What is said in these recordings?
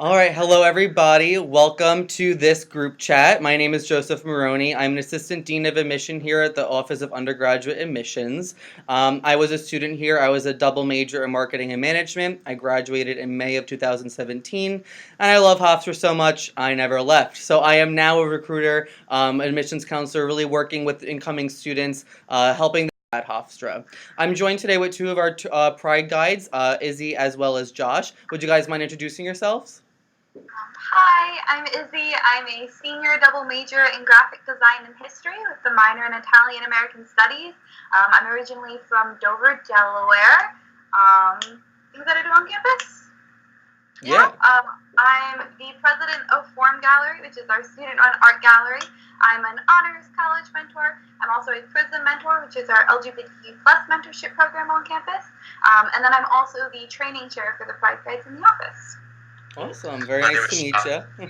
All right, hello everybody. Welcome to this group chat. My name is Joseph Maroney. I'm an assistant dean of admission here at the Office of Undergraduate Admissions. I was a student here. I was a double major in marketing and management. I graduated in May of 2017, and I love Hofstra so much I never left. So I am now a recruiter, admissions counselor, really working with incoming students, helping them at Hofstra. I'm joined today with two of our Pride guides, Izzy as well as Josh. Would you guys mind introducing yourselves? Hi, I'm Izzy. I'm a senior double major in graphic design and history with the minor in Italian American Studies. I'm originally from Dover, Delaware. Things that I do on campus? Yeah. I'm the president of Form Gallery, which is our student-run art gallery. I'm an honors college mentor. I'm also a PRISM mentor, which is our LGBTQ plus mentorship program on campus. And then I'm also the training chair for the Pride Guides in the office. Awesome. Very nice to meet you.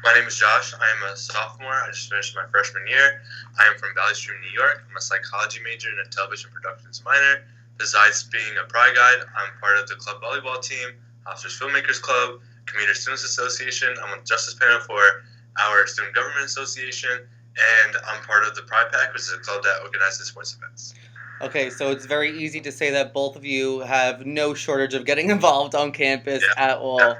My name is Josh. I am a sophomore. I just finished my freshman year. I am from Valley Stream, New York. I'm a psychology major and a television productions minor. Besides being a Pride Guide, I'm part of the club volleyball team, Officers Filmmakers Club, Commuter Students Association. I'm on the Justice Panel for our Student Government Association, and I'm part of the Pride Pack, which is a club that organizes sports events. Okay, so it's very easy to say that both of you have no shortage of getting involved on campus at all.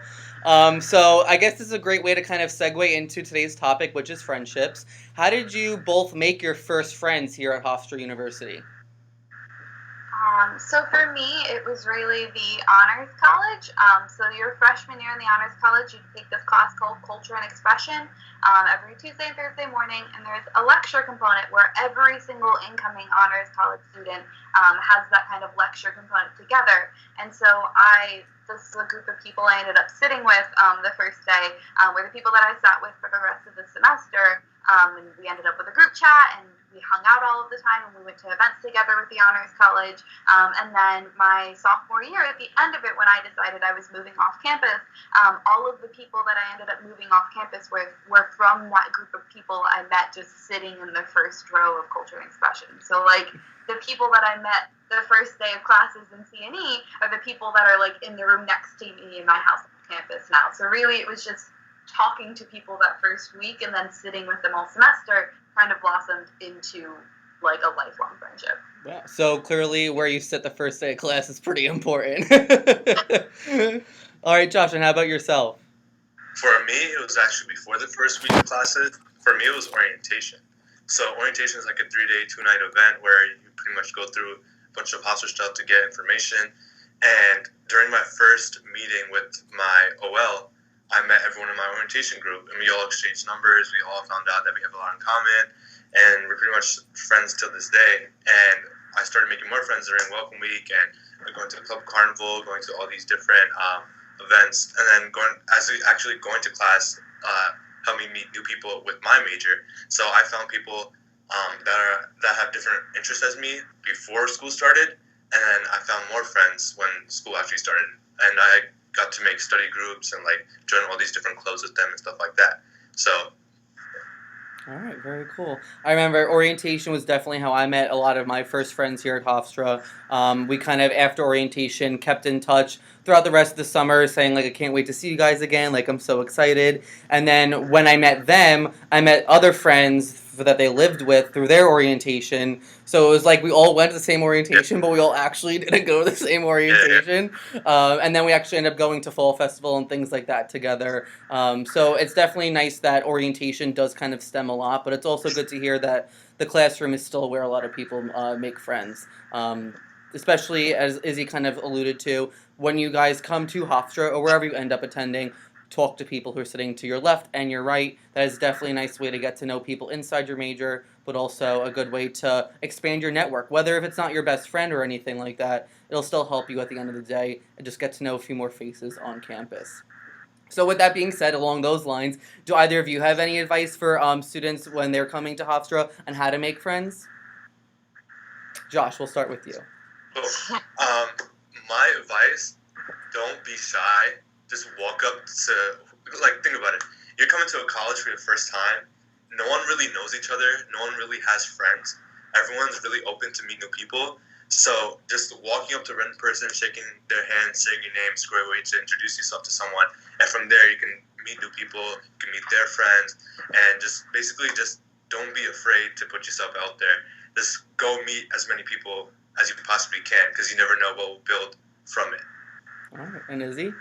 So I guess this is a great way to kind of segue into today's topic, which is friendships. How did you both make your first friends here at Hofstra University? So for me, it was really the honors college. So your freshman year in the honors college, you take this class called Culture and Expression every Tuesday and Thursday morning, and there's a lecture component where every single incoming honors college student has that kind of lecture component together. And so this is a group of people I ended up sitting with the first day were the people that I sat with for the rest of the semester. And we ended up with a group chat, and we hung out all of the time, and we went to events together with the Honors College. And then my sophomore year, at the end of it, when I decided I was moving off campus, all of the people that I ended up moving off campus with were from that group of people I met just sitting in the first row of Culture and Expression. So, like, the people that I met the first day of classes in C&E are the people that are, like, in the room next to me in my house on campus now. So really, it was just talking to people that first week and then sitting with them all semester kind of blossomed into like a lifelong friendship. Yeah, so clearly where you sit the first day of class is pretty important. All right, Josh, and how about yourself? For me, it was actually before the first week of classes. For me, it was orientation. So orientation is like a 3-day, 2-night event where you pretty much go through a bunch of Hofstra stuff to get information. And during my first meeting with my OL, I met everyone in my orientation group, and we all exchanged numbers. We all found out that we have a lot in common, and we're pretty much friends till this day. And I started making more friends during Welcome Week, and going to the Club Carnival, going to all these different events, and then actually going to class helped me meet new people with my major. So I found people that have different interests as me before school started, and then I found more friends when school actually started, and I got to make study groups and like join all these different clubs with them and stuff like that. So all right, very cool. I remember orientation was definitely how I met a lot of my first friends here at Hofstra. We kind of, after orientation, kept in touch throughout the rest of the summer, saying, like, I can't wait to see you guys again. Like, I'm so excited. And then when I met them, I met other friends that they lived with through their orientation. So it was like we all went to the same orientation, but we all actually didn't go to the same orientation. And then we actually ended up going to Fall Festival and things like that together. So it's definitely nice that orientation does kind of stem a lot, but it's also good to hear that the classroom is still where a lot of people make friends. Especially, as Izzy kind of alluded to, when you guys come to Hofstra or wherever you end up attending, talk to people who are sitting to your left and your right. That is definitely a nice way to get to know people inside your major, but also a good way to expand your network. Whether if it's not your best friend or anything like that, it'll still help you at the end of the day and just get to know a few more faces on campus. So with that being said, along those lines, do either of you have any advice for students when they're coming to Hofstra on how to make friends? Josh, we'll start with you. My advice, don't be shy. Just walk up to, like, think about it. You're coming to a college for your first time. No one really knows each other. No one really has friends. Everyone's really open to meet new people. So just walking up to a random person, shaking their hand, saying your name, is a great way to introduce yourself to someone. And from there, you can meet new people, you can meet their friends, and just basically just don't be afraid to put yourself out there. Just go meet as many people as you possibly can, because you never know what will build from it. All right. And Izzy?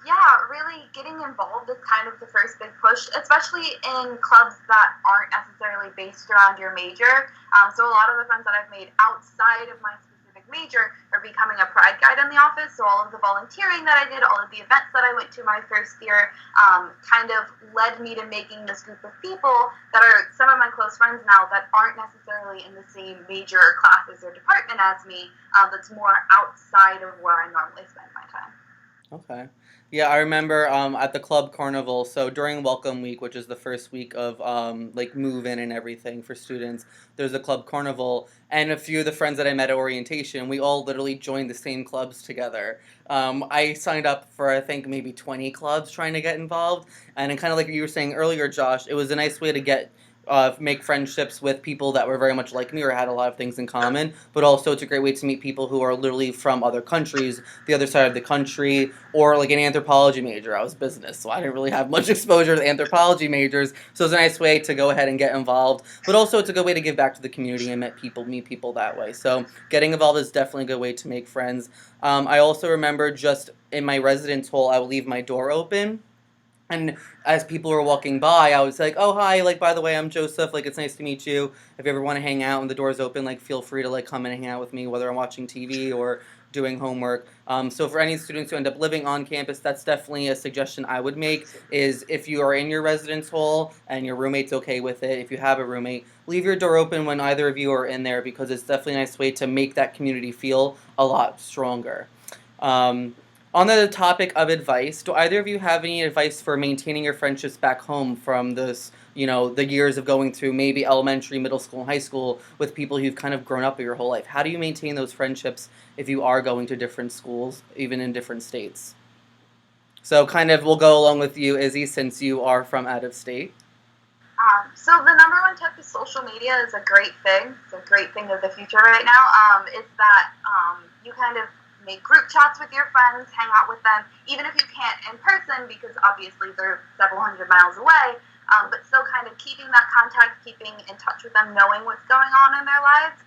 Yeah, really getting involved is kind of the first big push, especially in clubs that aren't necessarily based around your major. So a lot of the friends that I've made outside of my specific major are becoming a pride guide in the office. So all of the volunteering that I did, all of the events that I went to my first year, kind of led me to making this group of people that are some of my close friends now that aren't necessarily in the same major or classes or department as me, that's more outside of where I normally spend my time. Okay. Yeah, I remember at the club carnival. So during Welcome Week, which is the first week of like move in and everything for students, there's a club carnival, and a few of the friends that I met at orientation, we all literally joined the same clubs together. I signed up for I think maybe 20 clubs trying to get involved, and kind of like you were saying earlier, Josh, it was a nice way to get make friendships with people that were very much like me or had a lot of things in common, but also it's a great way to meet people who are literally from other countries, the other side of the country, or like an anthropology major. I was business, so I didn't really have much exposure to anthropology majors, so it's a nice way to go ahead and get involved, but also it's a good way to give back to the community and meet people that way. So getting involved is definitely a good way to make friends. I also remember just in my residence hall, I would leave my door open, and as people were walking by, I was like, "Oh, hi! Like, by the way, I'm Joseph. Like, it's nice to meet you. If you ever want to hang out and the door's open, like, feel free to like come and hang out with me, whether I'm watching TV or doing homework." So for any students who end up living on campus, that's definitely a suggestion I would make. Is if you are in your residence hall and your roommate's okay with it, if you have a roommate, leave your door open when either of you are in there, because it's definitely a nice way to make that community feel a lot stronger. Um, on the topic of advice, do either of you have any advice for maintaining your friendships back home from this, the years of going through maybe elementary, middle school, and high school with people who've kind of grown up your whole life? How do you maintain those friendships if you are going to different schools, even in different states? So kind of we'll go along with you, Izzy, since you are from out of state. So the number one tip is social media is a great thing. It's a great thing of the future right now. Is that you kind of make group chats with your friends, hang out with them, even if you can't in person because obviously they're several hundred miles away. But still kind of keeping that contact, keeping in touch with them, knowing what's going on in their lives.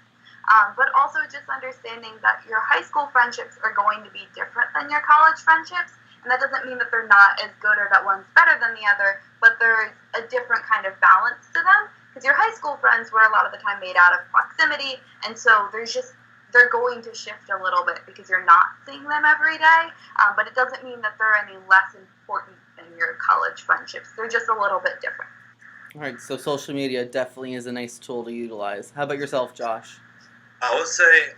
But also just understanding that your high school friendships are going to be different than your college friendships. And that doesn't mean that they're not as good or that one's better than the other, but there's a different kind of balance to them. Because your high school friends were a lot of the time made out of proximity, and so they're going to shift a little bit because you're not seeing them every day. But it doesn't mean that they're any less important than your college friendships. They're just a little bit different. All right, so social media definitely is a nice tool to utilize. How about yourself, Josh? I would say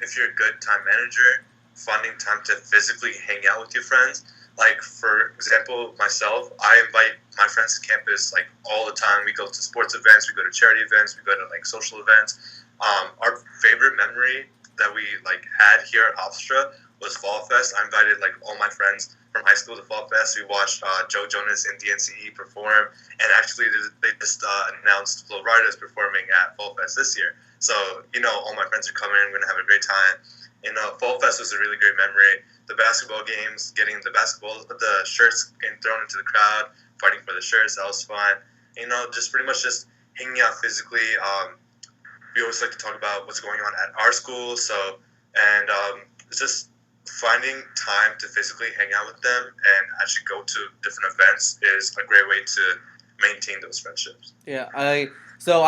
if you're a good time manager, finding time to physically hang out with your friends. Like, for example, myself, I invite my friends to campus, like, all the time. We go to sports events, we go to charity events, we go to, like, social events. Our favorite memory that we, like, had here at Hofstra was Fall Fest. I invited, like, all my friends from high school to Fall Fest. We watched Joe Jonas and DNCE perform, and actually they just announced Flo Rida is performing at Fall Fest this year. So, all my friends are coming. We're going to have a great time. And Fall Fest was a really great memory. The basketball games, getting the shirts getting thrown into the crowd, fighting for the shirts, that was fun. Just pretty much just hanging out physically. We always like to talk about what's going on at our school. It's just finding time to physically hang out with them and actually go to different events is a great way to maintain those friendships. Yeah, I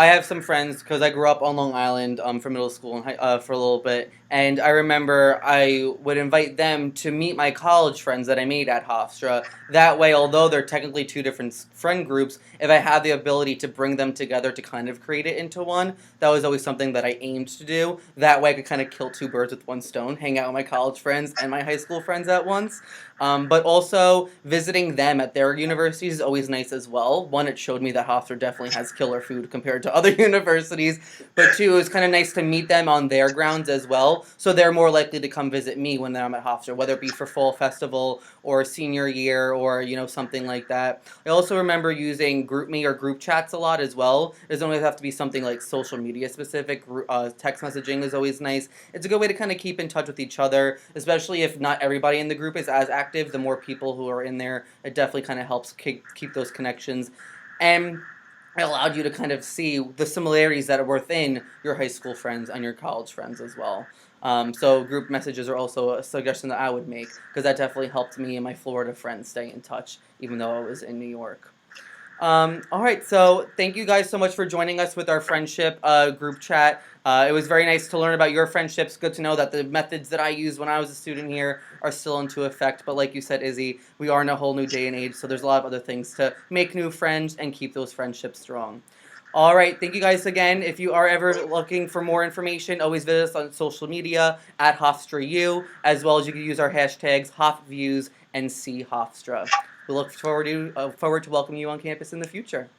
have some friends because I grew up on Long Island for middle school and for a little bit, and I remember I would invite them to meet my college friends that I made at Hofstra. That way, although they're technically two different friend groups, if I had the ability to bring them together to kind of create it into one, that was always something that I aimed to do. That way I could kind of kill two birds with one stone, hang out with my college friends and my high school friends at once. But also, visiting them at their universities is always nice as well. One, it showed me that Hofstra definitely has killer food compared to other universities. But two, it was kind of nice to meet them on their grounds as well. well, so they're more likely to come visit me when I'm at Hofstra, whether it be for fall festival or senior year or something like that. I also remember using GroupMe or group chats a lot as well. It doesn't always have to be something like social media specific. Text messaging is always nice. It's a good way to kind of keep in touch with each other, especially if not everybody in the group is as active. The more people who are in there, it definitely kind of helps keep those connections. And it allowed you to kind of see the similarities that are within your high school friends and your college friends as well. So group messages are also a suggestion that I would make because that definitely helped me and my Florida friends stay in touch, even though I was in New York. All right, so thank you guys so much for joining us with our friendship group chat. It was very nice to learn about your friendships. Good to know that the methods that I used when I was a student here are still into effect. But like you said, Izzy, we are in a whole new day and age, so there's a lot of other things to make new friends and keep those friendships strong. All right, thank you guys again. If you are ever looking for more information, always visit us on social media at HofstraU, as well as you can use our hashtags HofViews and CHofstra. We look forward to welcoming you on campus in the future.